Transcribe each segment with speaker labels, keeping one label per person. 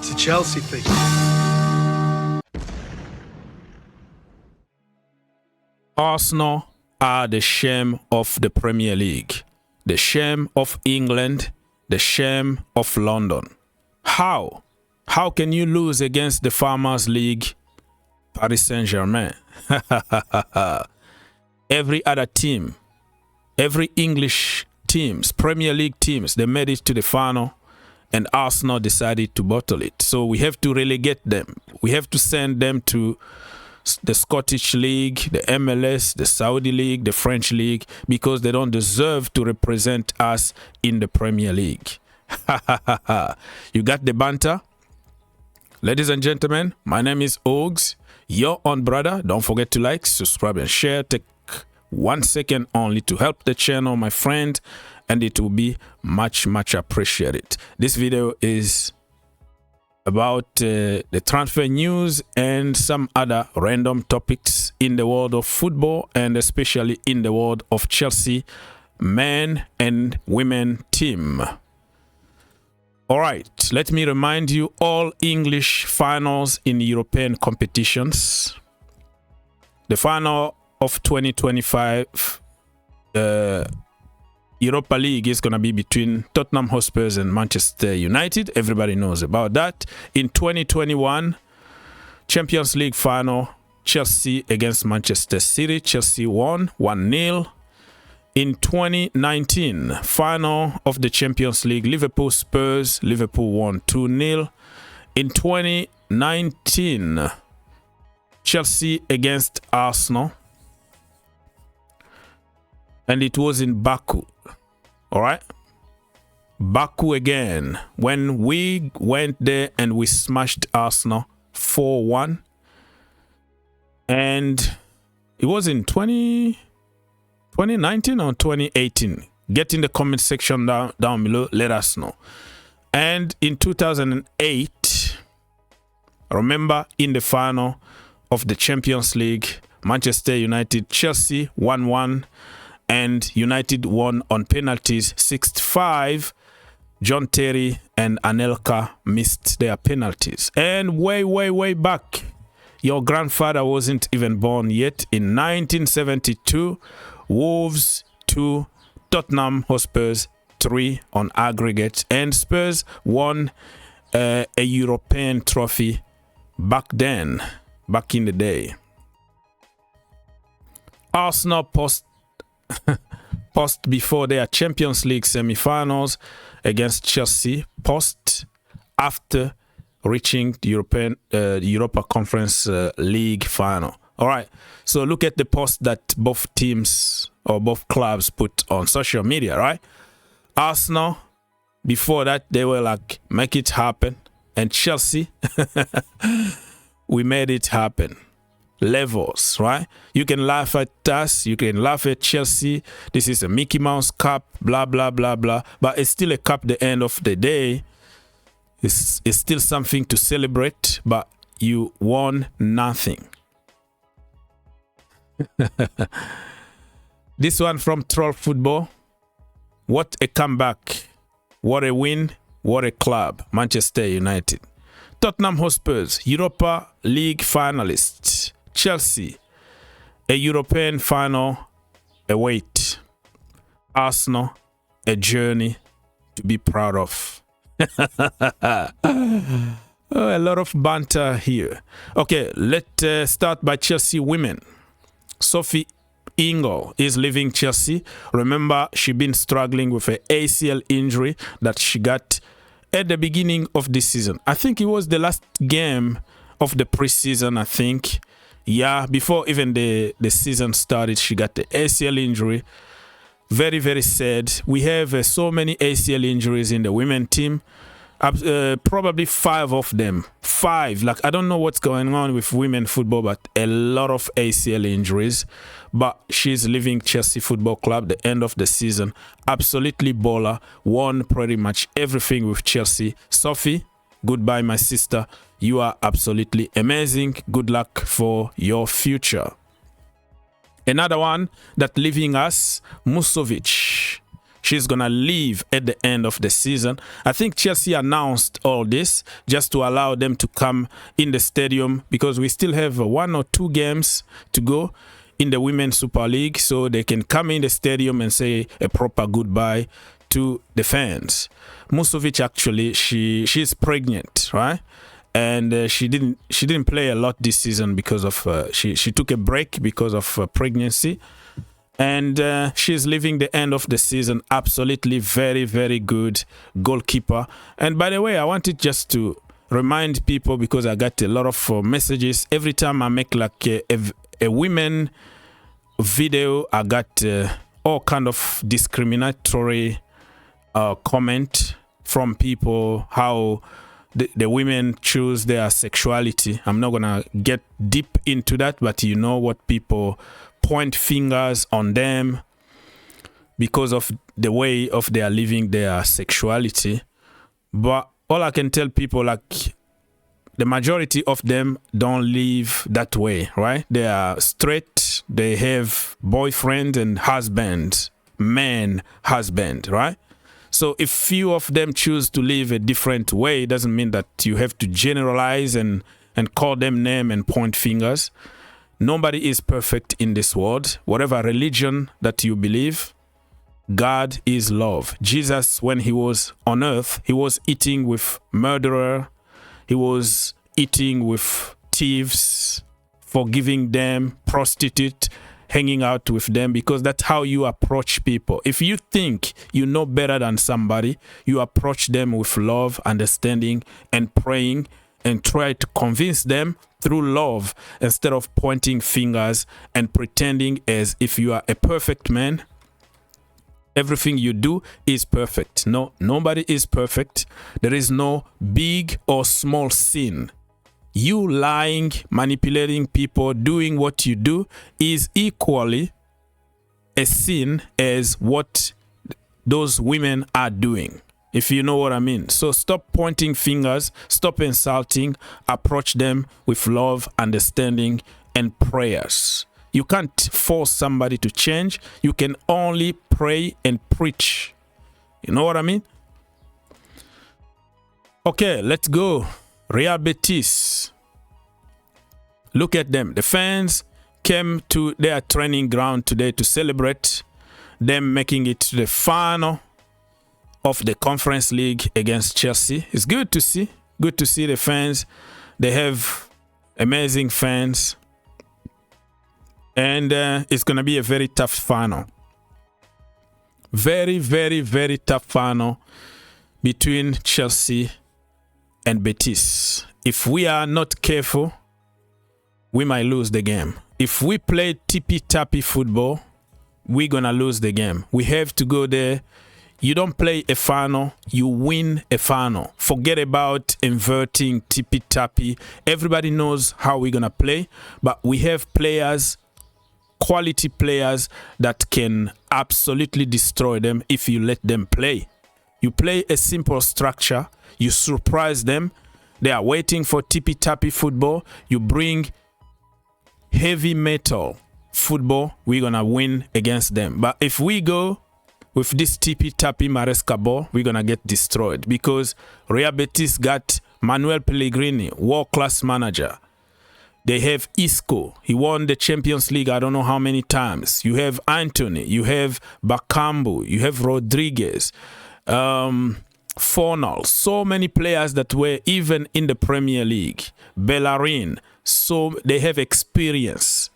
Speaker 1: It's a Chelsea thing.
Speaker 2: Arsenal are the shame of the Premier League, the shame of England, the shame of London. How? How can you lose against the Farmers League, Paris Saint-Germain? Every other team, every English teams, Premier League teams, they made it to the final, and Arsenal decided to bottle it. So we have to relegate them. We have to send them to the Scottish League, the MLS, the Saudi League, the French League, because they don't deserve to represent us in the Premier League. You got the banter? Ladies and gentlemen, my name is Ogs, your own brother. Don't forget to like, subscribe, and share. Take 1 second only to help the channel, my friend, and it will be much appreciated. This video is about the transfer news and some other random topics in the world of football, and especially in the world of Chelsea men and women team. All right, let me remind you, all English finals in European competitions. The final of 2025 Europa League is going to be between Tottenham Hotspur and Manchester United. Everybody knows about that. In 2021, Champions League final, Chelsea against Manchester City. Chelsea won 1-0. In 2019, final of the Champions League, Liverpool Spurs. Liverpool won 2-0. In 2019, Chelsea against Arsenal. And it was in Baku. All right, Baku again, when we went there and we smashed Arsenal 4-1, and it was in 2019 or 2018. Get in the comment section down below, let us know. And in 2008, remember, in the final of the Champions League, Manchester United Chelsea 1-1. And United won on penalties 6-5. John Terry and Anelka missed their penalties. And way back, your grandfather wasn't even born yet. In 1972, Wolves 2, Tottenham Hotspurs 3 on aggregate. And Spurs won a European trophy back then, back in the day. Arsenal post before their Champions League semi-finals against Chelsea, post after reaching the Europa Conference League final. All right, so look at the post that both teams or both clubs put on social media, right? Arsenal, before that, they were like, make it happen. And Chelsea, we made it happen. Levels, right? You can laugh at us, you can laugh at Chelsea. This is a Mickey Mouse Cup, blah blah blah blah, but it's still a cup. The end of the day, it's still something to celebrate, but you won nothing. This one from Troll Football. What a comeback, what a win, what a club. Manchester United. Tottenham Hotspurs, Europa League finalists. Chelsea, a European final await. Arsenal, a journey to be proud of. A lot of banter here. Okay, let's start by Chelsea women. Sophie Ingle is leaving Chelsea. Remember, she's been struggling with an ACL injury that she got at the beginning of this season. I think it was the last game of the preseason, I think. Yeah, before even the season started, she got the ACL injury. Very sad. We have so many ACL injuries in the women team. Probably 5 of them. 5. Like, I don't know what's going on with women football, but a lot of ACL injuries. But she's leaving Chelsea Football Club the end of the season. Absolutely baller. Won pretty much everything with Chelsea. Sophie, goodbye, my sister. You are absolutely amazing. Good luck for your future. Another one that leaving us, Musovic. she's going to leave at the end of the season. I think Chelsea announced all this just to allow them to come in the stadium because we still have 1 or 2 games to go in the Women's Super League, so they can come in the stadium and say a proper goodbye to the fans. Musovic, actually, she's pregnant, right? And she didn't play a lot this season because of she took a break because of pregnancy, and she's leaving the end of the season. Absolutely very, very good goalkeeper. And by the way, I wanted just to remind people, because I got a lot of messages every time I make like a women video. I got all kind of discriminatory comment from people, how the women choose their sexuality. I'm not gonna get deep into that, but you know what, people point fingers on them because of the way of they are living their sexuality. But all I can tell people, like, the majority of them don't live that way, right? They are straight, they have boyfriend and husband, man, husband, right? So if few of them choose to live a different way, it doesn't mean that you have to generalize and call them name and point fingers. Nobody is perfect in this world. Whatever religion that you believe, God is love. Jesus, when he was on earth, he was eating with murderer. He was eating with thieves, forgiving them, prostitute, hanging out with them, because that's how you approach people. If you think you know better than somebody, you approach them with love, understanding, and praying, and try to convince them through love instead of pointing fingers and pretending as if you are a perfect man. Everything you do is perfect. No, nobody is perfect. There is no big or small sin. You lying, manipulating people, doing what you do is equally a sin as what those women are doing, if you know what I mean. So stop pointing fingers, stop insulting, approach them with love, understanding, and prayers. You can't force somebody to change. You can only pray and preach. You know what I mean? Okay, let's go. Real Betis. Look at them. The fans came to their training ground today to celebrate them making it to the final of the Conference League against Chelsea. It's good to see. Good to see the fans. They have amazing fans. And it's going to be a very tough final. Very, very, very tough final between Chelsea and Betis. If we are not careful, we might lose the game. If we play tippy-tappy football, we're going to lose the game. We have to go there. You don't play a final, you win a final. Forget about inverting, tippy-tappy. Everybody knows how we're going to play, but we have players, quality players, that can absolutely destroy them if you let them play. You play a simple structure, you surprise them. They are waiting for tippy-tappy football. You bring heavy metal football, we're going to win against them. But if we go with this tippy-tappy Maresca ball, we're going to get destroyed, because Real Betis got Manuel Pellegrini, world-class manager. They have Isco. He won the Champions League I don't know how many times. You have Anthony. You have Bakambu. You have Rodriguez. Fornal. So many players that were even in the Premier League. Bellerin. So they have experience.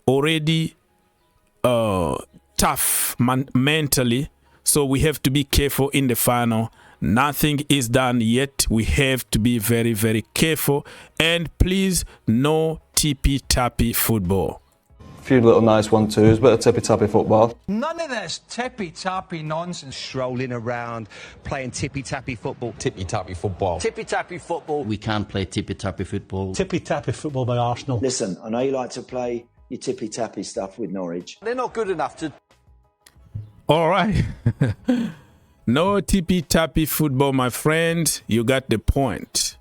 Speaker 2: Already tough mentally. So we have to be careful in the final. Nothing is done yet. We have to be very, very careful. And please, no tippy-tappy football.
Speaker 1: A few little nice 1-2s, but a tippy-tappy football.
Speaker 3: None of this tippy-tappy nonsense.
Speaker 4: Strolling around, playing tippy-tappy football.
Speaker 5: Tippy-tappy football.
Speaker 3: Tippy-tappy football.
Speaker 6: We can't play tippy-tappy football.
Speaker 7: Tippy-tappy football by Arsenal.
Speaker 8: Listen, I know you like to play your tippy-tappy stuff with Norwich.
Speaker 3: They're not good enough to...
Speaker 2: All right. No tippy-tappy football, my friend. You got the point.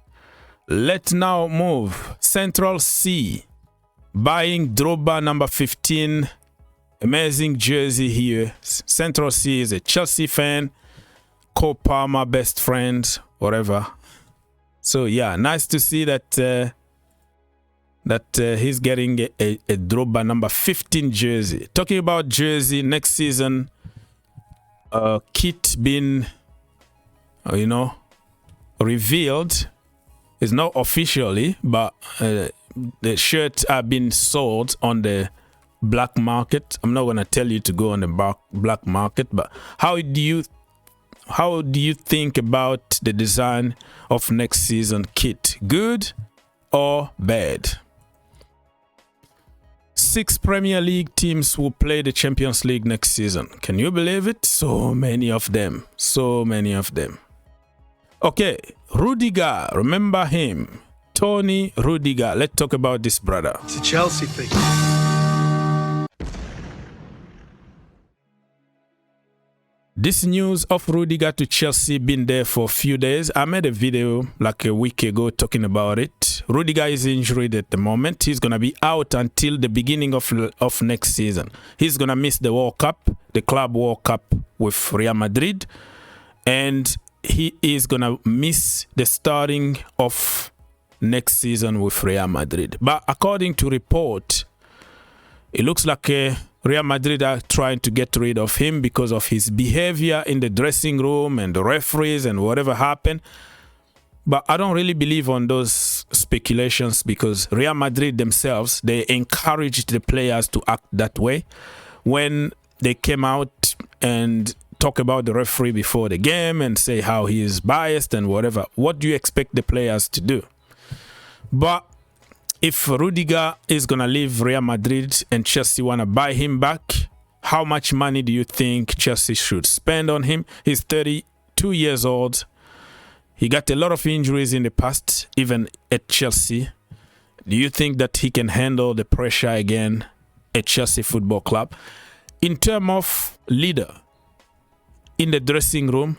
Speaker 2: Let's now move. Central C. Buying Drogba number 15 Amazing jersey here. Central C is a Chelsea fan. Cole Palmer, best friend, whatever. So yeah, nice to see that he's getting a Drogba number 15 jersey. Talking about jersey, next season, kit being, revealed. It's not officially, but the shirts are being sold on the black market. I'm not gonna tell you to go on the black market, but how do you think about the design of next season kit? Good or bad? 6 Premier League teams will play the Champions League next season. Can you believe it? So many of them. So many of them. Okay, Rudiger, remember him. Tony Rudiger. Let's talk about this brother.
Speaker 5: It's a Chelsea thing.
Speaker 2: This news of Rudiger to Chelsea been there for a few days. I made a video like a week ago talking about it. Rudiger is injured at the moment. He's going to be out until the beginning of next season. He's going to miss the World Cup, the Club World Cup with Real Madrid. And he is going to miss the starting of next season with Real Madrid. But according to report, it looks like Real Madrid are trying to get rid of him because of his behavior in the dressing room and the referees and whatever happened. But I don't really believe on those speculations because Real Madrid themselves, they encouraged the players to act that way. When they came out and talk about the referee before the game and say how he is biased and whatever, what do you expect the players to do? But if Rudiger is going to leave Real Madrid and Chelsea want to buy him back, how much money do you think Chelsea should spend on him? He's 32 years old. He got a lot of injuries in the past, even at Chelsea. Do you think that he can handle the pressure again at Chelsea Football Club? In terms of leader in the dressing room,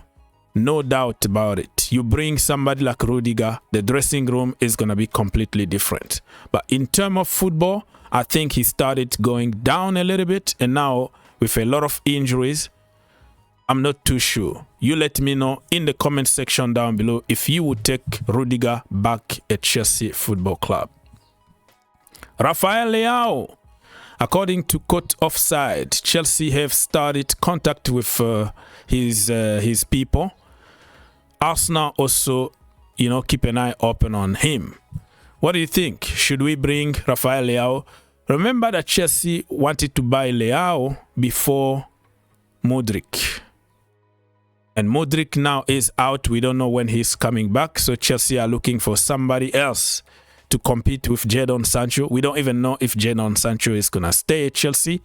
Speaker 2: no doubt about it. You bring somebody like Rudiger, the dressing room is going to be completely different. But in terms of football, I think he started going down a little bit. And now, with a lot of injuries, I'm not too sure. You let me know in the comment section down below if you would take Rudiger back at Chelsea Football Club. Rafael Leao. According to Court Offside, Chelsea have started contact with his people. Arsenal also, keep an eye open on him. What do you think? Should we bring Rafael Leao? Remember that Chelsea wanted to buy Leao before Modric. And Modric now is out. We don't know when he's coming back. So Chelsea are looking for somebody else to compete with Jadon Sancho. We don't even know if Jadon Sancho is going to stay at Chelsea.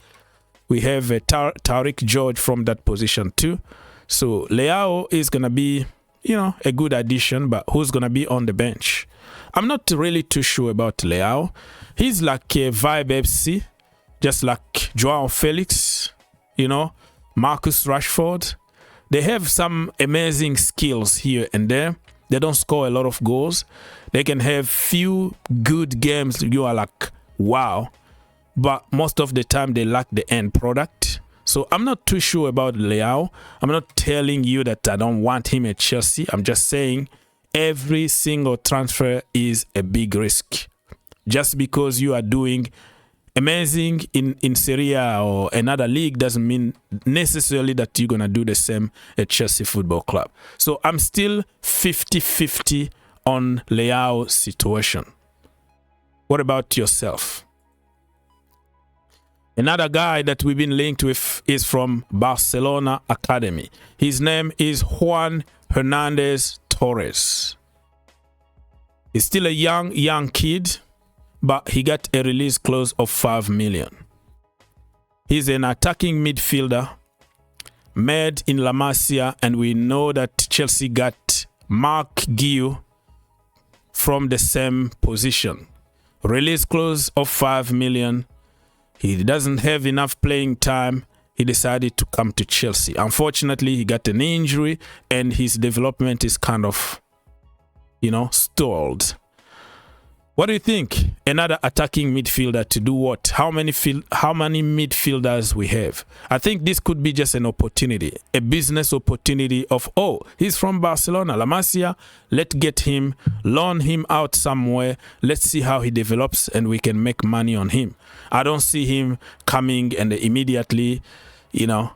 Speaker 2: We have Tariq George from that position too. So Leao is going to be, a good addition, but who's going to be on the bench? I'm not really too sure about Leao. He's like a Vibe FC, just like Joao Felix, Marcus Rashford. They have some amazing skills here and there. They don't score a lot of goals. They can have few good games. You are like, wow. But most of the time, they lack the end product. So I'm not too sure about Leao. I'm not telling you that I don't want him at Chelsea. I'm just saying every single transfer is a big risk. Just because you are doing amazing in Serie A or another league doesn't mean necessarily that you're going to do the same at Chelsea Football Club. So I'm still 50-50 on Leao's situation. What about yourself? Another guy that we've been linked with is from Barcelona Academy. His name is Juan Hernandez Torres. He's still a young kid, but he got a release clause of 5 million. He's an attacking midfielder made in La Masia, and we know that Chelsea got Mark Guiu from the same position. Release clause of 5 million. He doesn't have enough playing time. He decided to come to Chelsea. Unfortunately, he got an injury and his development is kind of, stalled. What do you think? another attacking midfielder to do what? How many midfielders we have? I think this could be just an opportunity, a business opportunity of, oh, he's from Barcelona, La Masia, let's get him, loan him out somewhere, let's see how he develops and we can make money on him. I don't see him coming and immediately, you know,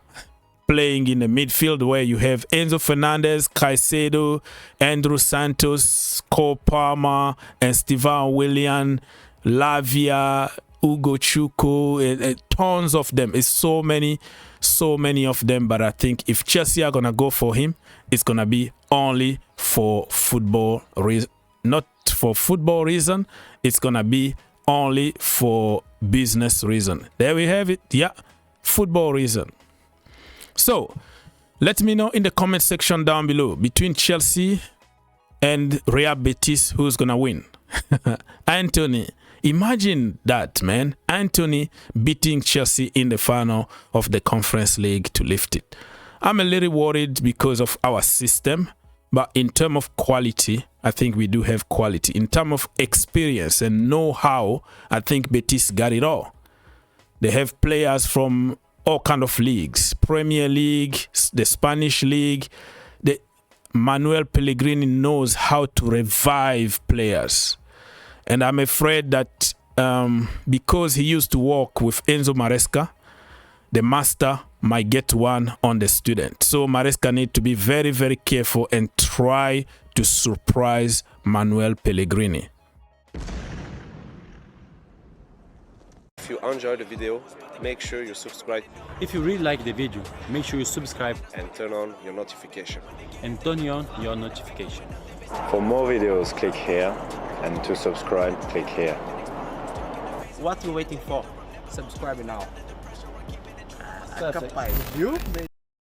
Speaker 2: playing in the midfield where you have Enzo Fernandez, Caicedo, Andrew Santos, Cole Palmer, and Steven Willian, Lavia, Ugo Chuku, tons of them. It's so many of them. But I think if Chelsea are going to go for him, it's going to be only for football reason. Not for football reason. It's going to be only for business reason. There we have it. Yeah, football reason. So, let me know in the comment section down below, between Chelsea and Real Betis, who's going to win? Anthony, imagine that, man. Anthony beating Chelsea in the final of the Conference League to lift it. I'm a little worried because of our system, but in terms of quality, I think we do have quality. In terms of experience and know-how, I think Betis got it all. They have players from all kind of leagues, Premier League, the Spanish League. Manuel Pellegrini knows how to revive players. And I'm afraid that because he used to work with Enzo Maresca, the master might get one on the student. So Maresca needs to be very, very careful and try to surprise Manuel Pellegrini.
Speaker 5: If you enjoyed the video, make sure you subscribe
Speaker 7: If you really like the video, make sure you subscribe
Speaker 5: and turn on your notification.
Speaker 7: and turn on your notification.
Speaker 9: For more videos, click here, and to subscribe, click here.
Speaker 7: What are you waiting for?
Speaker 10: Subscribe now.
Speaker 7: Perfect.
Speaker 10: You?